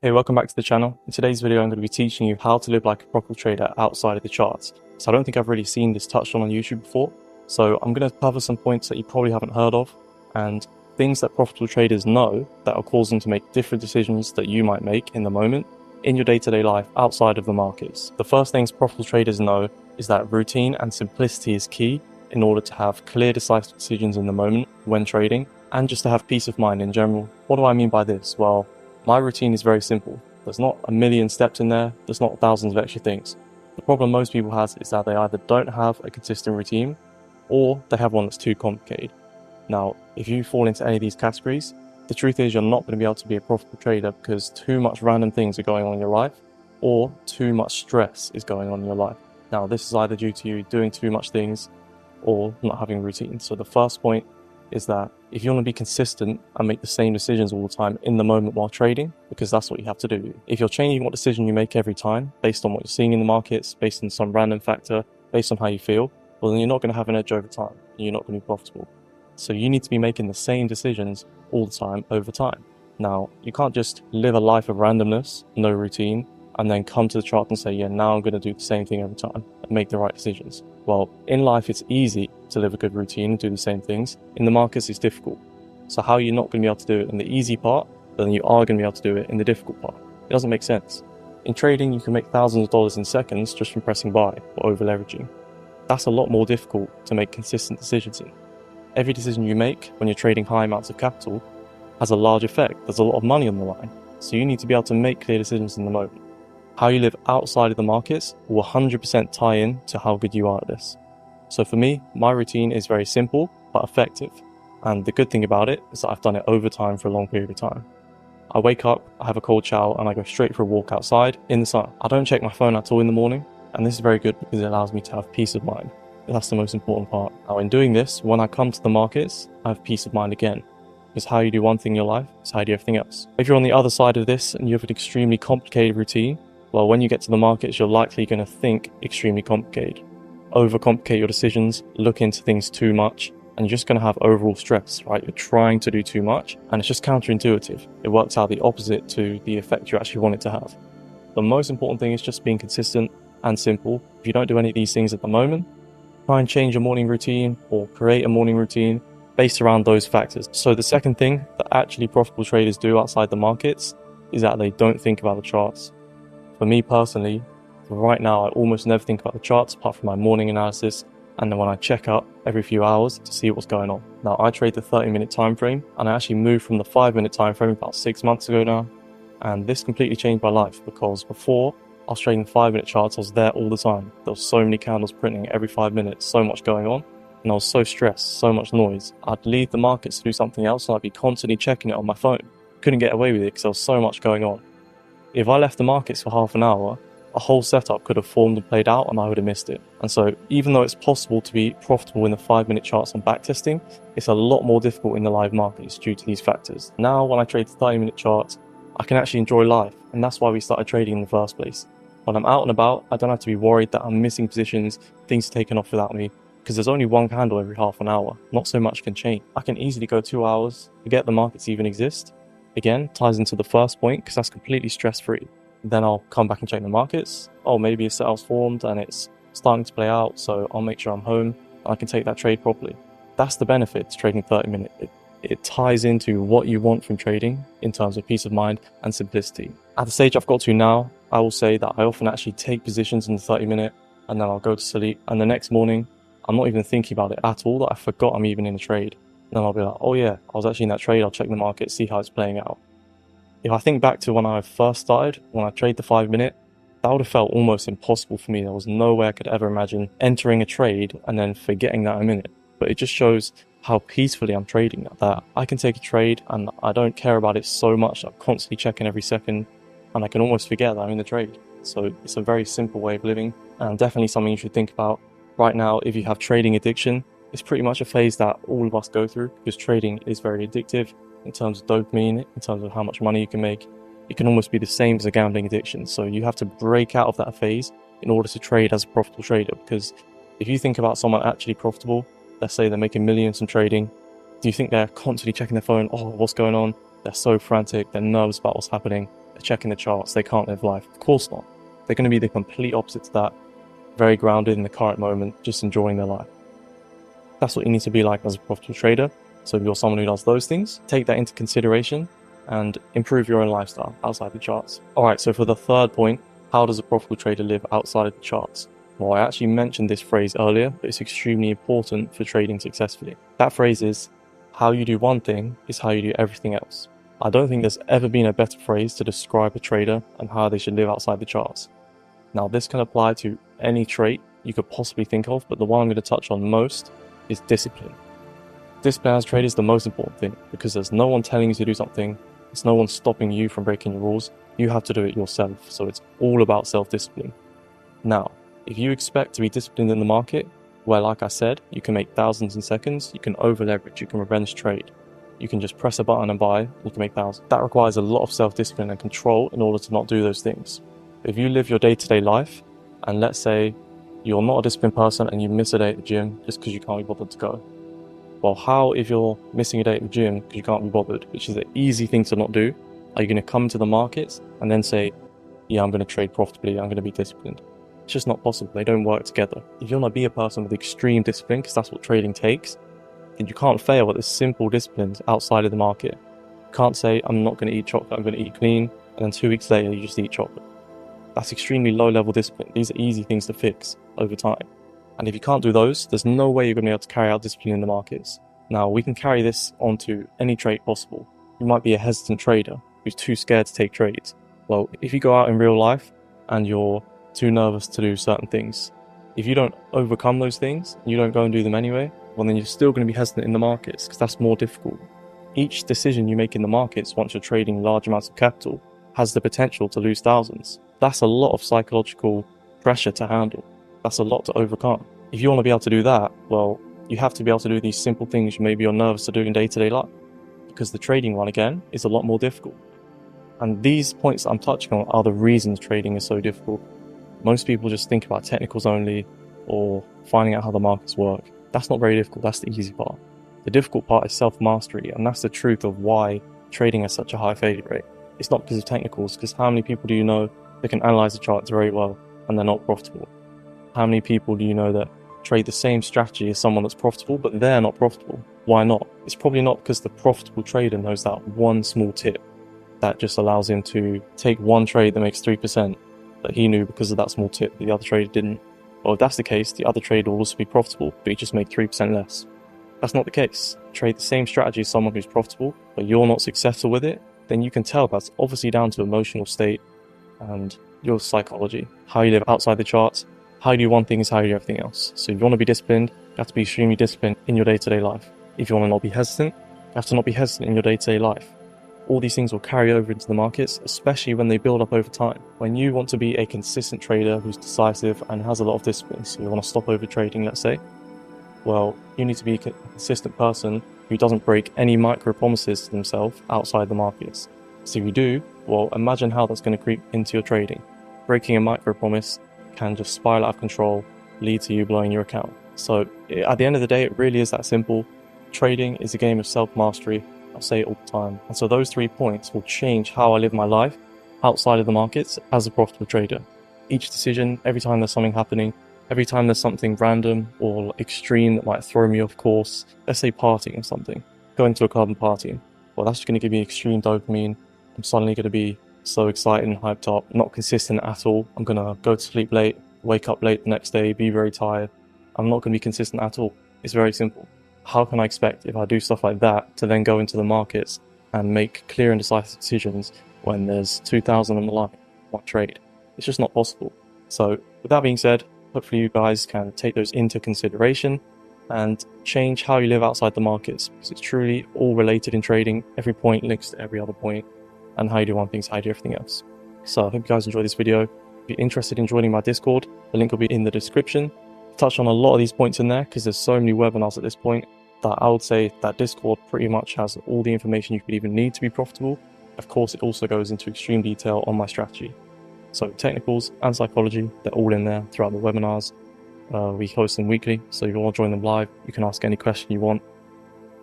Hey, welcome back to the channel. In today's video, I'm going to be teaching you how to live like a profitable trader outside of the charts. So I don't think I've really seen this touched on YouTube before. So I'm going to cover some points that you probably haven't heard of and things that profitable traders know that will cause them to make different decisions that you might make in the moment in your day-to-day life outside of the markets. The first things profitable traders know is that routine and simplicity is key in order to have clear, decisive decisions in the moment when trading and just to have peace of mind in general. What do I mean by this? Well, my routine is very simple. There's not a million steps in there. There's not thousands of extra things. The problem most people have is that they either don't have a consistent routine or they have one that's too complicated. Now, if you fall into any of these categories, the truth is you're not going to be able to be a profitable trader because too much random things are going on in your life or too much stress is going on in your life. Now, this is either due to you doing too much things or not having a routine. So the first point is that if you want to be consistent and make the same decisions all the time in the moment while trading, because that's what you have to do. If you're changing what decision you make every time based on what you're seeing in the markets, based on some random factor, based on how you feel, well, then you're not going to have an edge over time and you're not going to be profitable. So you need to be making the same decisions all the time over time. Now, you can't just live a life of randomness, no routine, and then come to the chart and say, yeah, now I'm going to do the same thing every time and make the right decisions. Well, in life, it's easy to live a good routine and do the same things. In the markets, it's difficult. So how are you not going to be able to do it in the easy part, but then you are going to be able to do it in the difficult part? It doesn't make sense. In trading, you can make thousands of dollars in seconds just from pressing buy or over leveraging. That's a lot more difficult to make consistent decisions in. Every decision you make when you're trading high amounts of capital has a large effect. There's a lot of money on the line. So you need to be able to make clear decisions in the moment. How you live outside of the markets will 100% tie in to how good you are at this. So for me, my routine is very simple but effective. And the good thing about it is that I've done it over time for a long period of time. I wake up, I have a cold shower, and I go straight for a walk outside in the sun. I don't check my phone at all in the morning, and this is very good because it allows me to have peace of mind. That's the most important part. Now, in doing this, when I come to the markets, I have peace of mind again. Because how you do one thing in your life is how you do everything else. If you're on the other side of this and you have an extremely complicated routine, well, when you get to the markets, you're likely going to think extremely complicated, overcomplicate your decisions, look into things too much, and you're just going to have overall stress, right? You're trying to do too much, and it's just counterintuitive. It works out the opposite to the effect you actually want it to have. The most important thing is just being consistent and simple. If you don't do any of these things at the moment, try and change your morning routine or create a morning routine based around those factors. So the second thing that actually profitable traders do outside the markets is that they don't think about the charts. For me personally, right now I almost never think about the charts apart from my morning analysis and then when I check up every few hours to see what's going on. Now I trade the 30-minute time frame and I actually moved from the 5-minute time frame about 6 months ago now, and this completely changed my life because before I was trading 5-minute charts, I was there all the time. There was so many candles printing every 5 minutes, so much going on, and I was so stressed, so much noise. I'd leave the markets to do something else and I'd be constantly checking it on my phone. Couldn't get away with it because there was so much going on. If I left the markets for half an hour, a whole setup could have formed and played out and I would have missed it. And so even though it's possible to be profitable in the 5-minute charts and backtesting, it's a lot more difficult in the live markets due to these factors. Now when I trade the 30-minute charts, I can actually enjoy life, and that's why we started trading in the first place. When I'm out and about, I don't have to be worried that I'm missing positions, things are taken off without me, because there's only one candle every half an hour. Not so much can change. I can easily go 2 hours, forget the markets even exist. Again, ties into the first point because that's completely stress-free. Then I'll come back and check the markets. Oh, maybe a setup's formed and it's starting to play out, so I'll make sure I'm home and I can take that trade properly. That's the benefit to trading 30-minute. It ties into what you want from trading in terms of peace of mind and simplicity. At the stage I've got to now, I will say that I often actually take positions in the 30-minute and then I'll go to sleep, and the next morning I'm not even thinking about it at all, that I forgot I'm even in a trade. And then I'll be like, oh yeah, I was actually in that trade, I'll check the market, see how it's playing out. If I think back to when I first started, when I traded the 5-minute, that would have felt almost impossible for me. There was no way I could ever imagine entering a trade and then forgetting that I'm in it. But it just shows how peacefully I'm trading, that I can take a trade and I don't care about it so much. I'm constantly checking every second and I can almost forget that I'm in the trade. So it's a very simple way of living and definitely something you should think about. Right now, if you have trading addiction, it's pretty much a phase that all of us go through because trading is very addictive in terms of dopamine, in terms of how much money you can make. It can almost be the same as a gambling addiction. So you have to break out of that phase in order to trade as a profitable trader. Because if you think about someone actually profitable, let's say they're making millions from trading, do you think they're constantly checking their phone? Oh, what's going on? They're so frantic, they're nervous about what's happening. they're checking the charts, they can't live life. Of course not. They're going to be the complete opposite to that, very grounded in the current moment, just enjoying their life. That's what you need to be like as a profitable trader. So if you're someone who does those things, take that into consideration and improve your own lifestyle outside the charts. All right, so for the third point, how does a profitable trader live outside of the charts? Well, I actually mentioned this phrase earlier, but it's extremely important for trading successfully. That phrase is, how you do one thing is how you do everything else. I don't think there's ever been a better phrase to describe a trader and how they should live outside the charts. Now, this can apply to any trait you could possibly think of, but the one I'm going to touch on most is discipline. Discipline as a trader is the most important thing because there's no one telling you to do something. There's no one stopping you from breaking the rules. You have to do it yourself. So it's all about self-discipline. Now, if you expect to be disciplined in the market, where, like I said, you can make thousands in seconds, you can over leverage, you can revenge trade, you can just press a button and buy, you can make thousands. That requires a lot of self-discipline and control in order to not do those things. If you live your day-to-day life, and let's say you're not a disciplined person and you miss a day at the gym just because you can't be bothered to go. Well, how, if you're missing a day at the gym because you can't be bothered, which is an easy thing to not do, are you going to come to the markets and then say, yeah, I'm going to trade profitably, I'm going to be disciplined? It's just not possible. They don't work together. If you want to be a person with extreme discipline, because that's what trading takes, then you can't fail at the simple disciplines outside of the market. You can't say, I'm not going to eat chocolate, I'm going to eat clean, and then 2 weeks later you just eat chocolate. That's extremely low-level discipline. These are easy things to fix over time. And if you can't do those, there's no way you're going to be able to carry out discipline in the markets. Now, we can carry this onto any trade possible. You might be a hesitant trader who's too scared to take trades. Well, if you go out in real life and you're too nervous to do certain things, if you don't overcome those things, you don't go and do them anyway, well, then you're still going to be hesitant in the markets because that's more difficult. Each decision you make in the markets once you're trading large amounts of capital has the potential to lose thousands. That's a lot of psychological pressure to handle. That's a lot to overcome. If you want to be able to do that, well, you have to be able to do these simple things maybe you're nervous to do in day-to-day life, because the trading one, again, is a lot more difficult. And these points that I'm touching on are the reasons trading is so difficult. Most people just think about technicals only or finding out how the markets work. That's not very difficult. That's the easy part. The difficult part is self-mastery, and that's the truth of why trading has such a high failure rate. It's not because of technicals, because how many people do you know that can analyze the charts very well and they're not profitable? How many people do you know that trade the same strategy as someone that's profitable, but they're not profitable? Why not? It's probably not because the profitable trader knows that one small tip that just allows him to take one trade that makes 3% that he knew because of that small tip that the other trader didn't. Well, if that's the case, the other trader will also be profitable, but he just made 3% less. That's not the case. Trade the same strategy as someone who's profitable, but you're not successful with it, then you can tell that's obviously down to emotional state and your psychology. How you live outside the charts, how you do one thing is how you do everything else. So if you want to be disciplined, you have to be extremely disciplined in your day-to-day life. If you want to not be hesitant, you have to not be hesitant in your day-to-day life. All these things will carry over into the markets, especially when they build up over time. When you want to be a consistent trader who's decisive and has a lot of discipline, so you want to stop over trading, let's say, well, you need to be a consistent person who doesn't break any micro promises to themselves outside the markets. So if you do, well, imagine how that's going to creep into your trading. Breaking a micro promise can just spiral out of control, lead to you blowing your account. So at the end of the day, it really is that simple. Trading is a game of self-mastery. I say it all the time. And so those 3 points will change how I live my life outside of the markets as a profitable trader. Each decision, every time there's something happening, every time there's something random or extreme that might throw me off course, let's say partying or something, going to a club and partying, well, that's just going to give me extreme dopamine. I'm suddenly going to be so excited and hyped up, not consistent at all. I'm going to go to sleep late, wake up late the next day, be very tired. I'm not going to be consistent at all. It's very simple. How can I expect, if I do stuff like that, to then go into the markets and make clear and decisive decisions when there's 2,000 on the line, one trade? It's just not possible. So with that being said, hopefully you guys can take those into consideration and change how you live outside the markets, because it's truly all related in trading. Every point links to every other point, and how you do one thing is how you do everything else. So I hope you guys enjoyed this video. If you're interested in joining my Discord, the link will be in the description. Touch on a lot of these points in there because there's so many webinars at this point that I would say that Discord pretty much has all the information you could even need to be profitable. Of course, it also goes into extreme detail on my strategy. So technicals and psychology, they're all in there throughout the webinars. We host them weekly, so if you want to join them live, you can ask any question you want.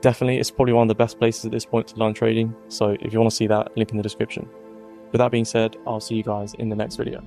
Definitely, it's probably one of the best places at this point to learn trading. So if you want to see that, link in the description. With that being said, I'll see you guys in the next video.